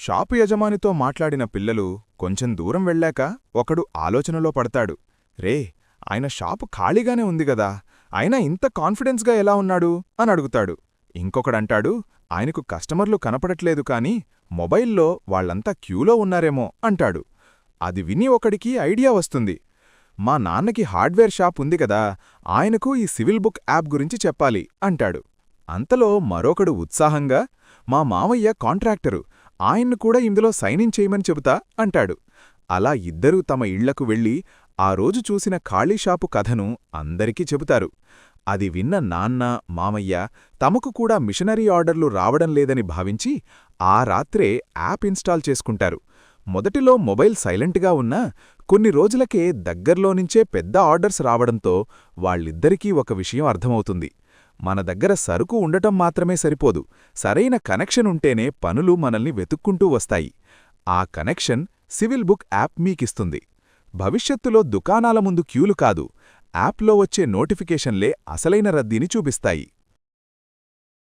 Shop యజమానితో మాట్లాడిన పిల్లలు కొంచెం దూరం వెళ్ళాక ఒకడు ఆలోచనలో పడతాడు. రే, ఆయన షాపు ఖాళీగానే ఉంది గదా, అయినా ఇంత కాన్ఫిడెన్స్గా ఎలా ఉన్నాడు అని అడుగుతాడు. ఇంకొకడంటాడు, ఆయనకు కస్టమర్లు కనపడట్లేదు కాని మొబైల్లో వాళ్లంతా క్యూలో ఉన్నారేమో అంటాడు. అది విని ఒకడికి ఐడియా వస్తుంది. మా నాన్నకి హార్డ్వేర్ షాప్ ఉంది గదా, ఆయనకు ఈ సివిల్ బుక్ యాప్ గురించి చెప్పాలి అంటాడు. అంతలో మరొకడు ఉత్సాహంగా, మా మావయ్య కాంట్రాక్టరు, ఆయన్ను కూడా ఇందులో సైనిన్ చేయమని చెబుతా అంటాడు. అలా ఇద్దరూ తమ ఇళ్లకు వెళ్ళి ఆ రోజు చూసిన ఖాళీ షాపు కథను అందరికీ చెబుతారు. అది విన్న నాన్న, మామయ్య తమకు కూడా మిషనరీ ఆర్డర్లు రావడం లేదని భావించి ఆ రాత్రే యాప్ ఇన్స్టాల్ చేసుకుంటారు. మొదటిలో మొబైల్ సైలెంట్గా ఉన్నా కొన్ని రోజులకే దగ్గర్లోనుంచే పెద్ద ఆర్డర్స్ రావడంతో వాళ్ళిద్దరికీ ఒక విషయం అర్థమవుతుంది. మన దగ్గర సరుకు ఉండటం మాత్రమే సరిపోదు, సరైన కనెక్షన్ ఉంటేనే పనులు మనల్ని వెతుక్కుంటూ వస్తాయి. ఆ కనెక్షన్ సివిల్ బుక్ యాప్ మీకిస్తుంది. భవిష్యత్తులో దుకాణాల ముందు క్యూలు కాదు, యాప్లో వచ్చే నోటిఫికేషన్లే అసలైన రద్దీని చూపిస్తాయి.